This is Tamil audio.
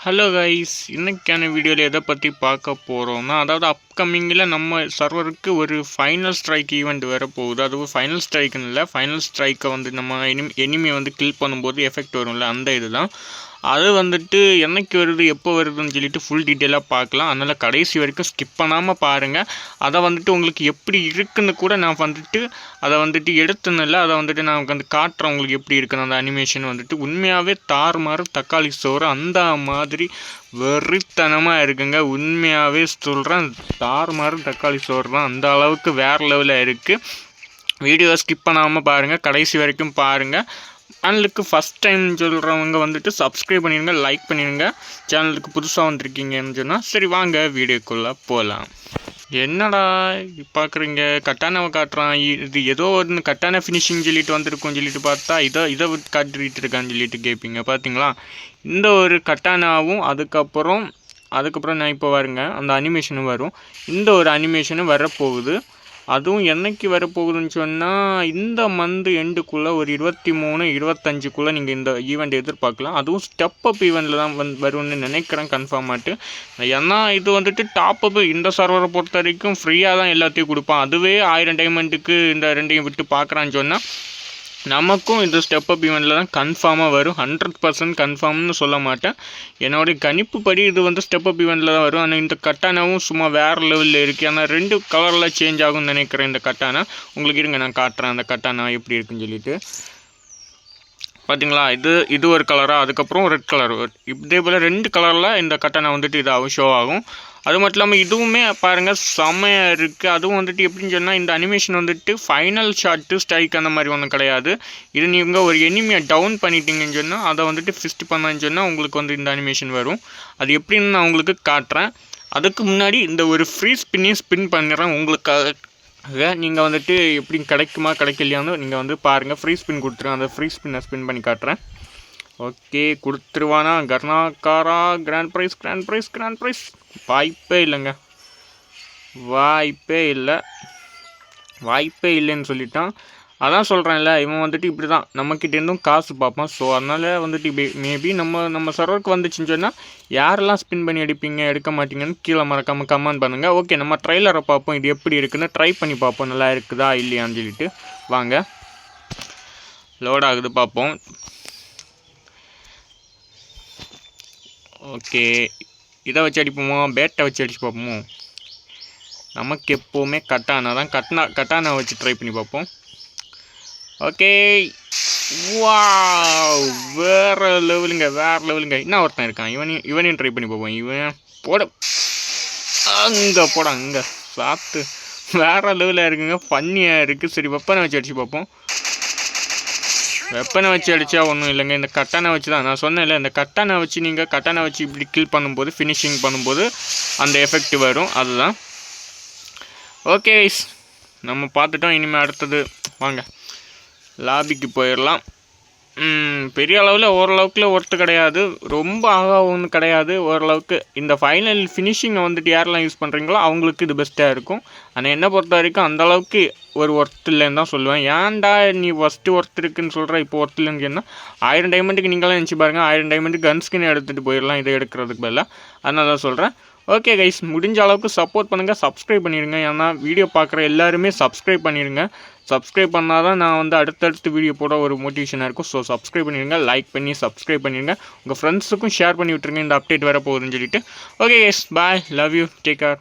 ஹலோ கைஸ், இன்னைக்கான வீடியோவில் எதை பற்றி பார்க்க போகிறோம்னா, அதாவது அப்கமிங்கில் நம்ம சர்வருக்கு ஒரு ஃபைனல் ஸ்ட்ரைக் ஈவெண்ட் வர போகுது. அதுவும் ஃபைனல் ஸ்ட்ரைக்குன்னு இல்லை, ஃபைனல் ஸ்ட்ரைக்கை வந்து நம்ம எனிமி வந்து கில் பண்ணும்போது எஃபெக்ட் வரும்ல, அந்த இதுதான். அது வந்துட்டு என்னைக்கு வருது, எப்போ வருதுன்னு சொல்லிட்டு ஃபுல் டீட்டெயிலாக பார்க்கலாம். அதனால் கடைசி வரைக்கும் ஸ்கிப் பண்ணாமல் பாருங்கள். அதை வந்துட்டு உங்களுக்கு எப்படி இருக்குன்னு கூட நான் வந்துட்டு அதை வந்துட்டு எடுத்துன்னு அதை வந்துட்டு நான் வந்து காட்டுறேன் உங்களுக்கு எப்படி இருக்குன்னு. அந்த அனிமேஷன் வந்துட்டு உண்மையாகவே தாறுமாறு தக்காளி சோறு அந்த மாதிரி வெறித்தனமாக இருக்குங்க. உண்மையாகவே சொல்கிறேன், தாறுமாறு தக்காளி சோறு தான். அந்த அளவுக்கு வேறு லெவலில் இருக்குது. வீடியோ ஸ்கிப் பண்ணாமல் பாருங்கள், கடைசி வரைக்கும் பாருங்கள். சேனலுக்கு ஃபஸ்ட் டைம் சொல்கிறவங்க வந்துட்டு சப்ஸ்கிரைப் பண்ணிடுங்க, லைக் பண்ணிடுங்க. சேனலுக்கு புதுசாக வந்திருக்கீங்கன்னு சொன்னால் சரி வாங்க வீடியோக்குள்ளே போகலாம். என்னடா பார்க்குறீங்க, கட்டானாவை காட்டுறான், இது ஏதோ ஒன்று கட்டான ஃபினிஷிங் சொல்லிட்டு வந்திருக்கோன்னு சொல்லிட்டு பார்த்தா இதை காட்டிகிட்டு இருக்கான்னு சொல்லிட்டு கேட்பீங்க. பார்த்தீங்களா, இந்த ஒரு கட்டானாவும் அதுக்கப்புறம் நான் இப்போ வருங்க அந்த அனிமேஷனும் வரும். இந்த ஒரு அனிமேஷனும் வரப்போகுது. அதுவும் என்றைக்கு வரப்போகுதுன்னு சொன்னால் இந்த மந்த் எண்டுக்குள்ளே ஒரு 23, 25க்குள்ளே நீங்கள் இந்த ஈவெண்ட் எதிர்பார்க்கலாம். அதுவும் ஸ்டெப் அப் ஈவெண்ட்டில் தான் வரும்னு நினைக்கிறேன் கன்ஃபார்மாட்டு. ஏன்னா இது வந்துட்டு டாப் அப் இந்த சர்வரை பொறுத்த வரைக்கும் ஃப்ரீயாக தான் எல்லாத்தையும் கொடுப்பான். அதுவே 1000 டைமண்டுக்கு இந்த ரெண்டையும் விட்டு பார்க்குறான்னு சொன்னால் நமக்கும் இந்த ஸ்டெப் அப் ஈவெண்ட்டில் தான் கன்ஃபார்மாக வரும். 100% கன்ஃபார்ம்னு சொல்ல மாட்டேன், என்னுடைய கணிப்பு படி இது வந்து ஸ்டெப் அப் ஈவெண்ட்டில் தான் வரும். ஆனால் இந்த கட்டானாவும் சும்மா வேறு லெவலில் இருக்குது. ஆனால் 2 கலரில் சேஞ்ச் ஆகும்னு நினைக்கிறேன் இந்த கட்டானா. உங்களுக்கு இருங்க நான் காட்டுறேன் அந்த கட்டானா எப்படி இருக்குன்னு சொல்லிட்டு. பார்த்தீங்களா, இது ஒரு கலராக, அதுக்கப்புறம் ரெட் கலர், இதே போல் 2 கலரில் இந்த கட்டானா வந்துட்டு இதாகும், ஷோ ஆகும். அது மட்டும் இல்லாமல் இதுவுமே பாருங்கள் செம்மையாக இருக்குது. அதுவும் வந்துட்டு எப்படின்னு சொன்னால் இந்த அனிமேஷன் வந்துட்டு ஃபைனல் ஷாட்டு ஸ்ட்ரைக் அந்த மாதிரி ஒன்றும் கிடையாது. இது நீங்கள் ஒரு எனிமியை டவுன் பண்ணிட்டீங்கன்னு சொன்னால் அதை வந்துட்டு ஃபிஸ்ட் பண்ணான்னு சொன்னால் உங்களுக்கு வந்து இந்த அனிமேஷன் வரும். அது எப்படின்னு நான் உங்களுக்கு காட்டுறேன். அதுக்கு முன்னாடி இந்த ஒரு ஃப்ரீ ஸ்பின் பண்ணிடுறேன் உங்களுக்காக. நீங்கள் வந்துட்டு எப்படி கிடைக்குமா கிடைக்கலையான்னு நீங்கள் வந்து பாருங்கள். ஃப்ரீ ஸ்பின் கொடுத்துருவேன், அந்த ஃப்ரீ ஸ்பின்னை ஸ்பின் பண்ணி காட்டுறேன். ஓகே, கொடுத்துருவானா கர்நாக்காரா? கிராண்ட் ப்ரைஸ் வாய்ப்பே இல்லைங்க, வாய்ப்பே இல்லைன்னு சொல்லிட்டான். அதான் சொல்கிறேன்ல, இவன் வந்துட்டு இப்படி தான் நம்மக்கிட்டேருந்தும் காசு பார்ப்பான். ஸோ அதனால் வந்துட்டு மேபி நம்ம சர்வருக்கு வந்துச்சுன்னு சொன்னால் யாரெல்லாம் ஸ்பின் பண்ணி எடுக்க மாட்டீங்கன்னு கீழே மறக்காமல் கமெண்ட் பண்ணுங்கள். ஓகே, நம்ம ட்ரைலரை பார்ப்போம், இது எப்படி இருக்குன்னு ட்ரை பண்ணி பார்ப்போம், நல்லா இருக்குதா இல்லையான்னு சொல்லிட்டு. வாங்க, லோட் ஆகுது பார்ப்போம். ஓகே, இதை வச்சு அடிப்போமோ, பேட்டை வச்சு அடிச்சு பார்ப்போமோ? நமக்கு எப்போவுமே கட்டானா தான், கட்டானா வச்சு ட்ரை பண்ணி பார்ப்போம். ஓகே, வாவ், வேறு லெவலுங்க. இன்னும் ஒருத்தன் இருக்கான், இவனையும் ட்ரை பண்ணி பார்ப்போம். இவன் அங்கே சாத்து வேறு லெவலில் இருக்குங்க, ஃபன்னியாக இருக்குது. சரி, வெப்பனை வச்சு அடிச்சு பார்ப்போம். வெப்பனை வச்சு அடித்தா ஒன்றும் இல்லைங்க, இந்த கட்டானை வச்சு தான் நான் சொன்னேன்ல, இந்த கட்டானை வச்சு நீங்கள் கட்டானை வச்சு இப்படி கில் பண்ணும்போது ஃபினிஷிங் பண்ணும்போது அந்த எஃபெக்ட் வரும், அதுதான். ஓகே, நம்ம பார்த்துட்டோம். இனிமேல் அடுத்தது வாங்க லாபிக்கு போயிடலாம். பெரிய அளவில் ஓரளவுக்குல ஒர்த்து கிடையாது, ரொம்ப ஒன்று கிடையாது, ஓரளவுக்கு. இந்த ஃபைனல் ஃபினிஷிங்கை வந்துட்டு யாரெல்லாம் யூஸ் பண்ணுறீங்களோ அவங்களுக்கு இது பெஸ்ட்டாக இருக்கும். ஆனால் என்னை பொறுத்த வரைக்கும் அந்தளவுக்கு ஒரு ஒர்த் இல்லைன்னு தான் சொல்லுவேன். ஏன்டா நீ ஃபஸ்ட்டு ஒர்த் இருக்குன்னு சொல்கிற, இப்போ ஒர்த் இல்லைன்னு சொன்னால் 1000 டைமண்டுக்கு நீங்களாம் நினச்சி பாருங்கள், 1000 டைமண்டுக்கு கன் ஸ்கின் எடுத்துகிட்டு போயிடலாம் இதை எடுக்கிறதுக்கு பதிலாக. அதனால தான் சொல்கிறேன். ஓகே கைஸ், முடிஞ்ச அளவுக்கு சப்போர்ட் பண்ணுங்கள், சப்ஸ்கிரைப் பண்ணிடுங்க. ஏன்னா வீடியோ பார்க்குற எல்லாருமே சப்ஸ்கிரைப் பண்ணிடுங்க. சப்ஸ்கிரைப் பண்ணால் தான் நான் வந்து அடுத்தடுத்து வீடியோ போட ஒரு மோட்டிவேஷனாக இருக்கும். ஸோ சப்ஸ்கிரைப் பண்ணிடுங்க, லைக் பண்ணி சப்ஸ்கிரைப் பண்ணிடுங்க. உங்கள் ஃப்ரெண்ட்ஸுக்கும் ஷேர் பண்ணி விட்டுருங்க இந்த அப்டேட் வர போகுதுன்னு சொல்லிட்டு. Okay guys, bye, love you, take care.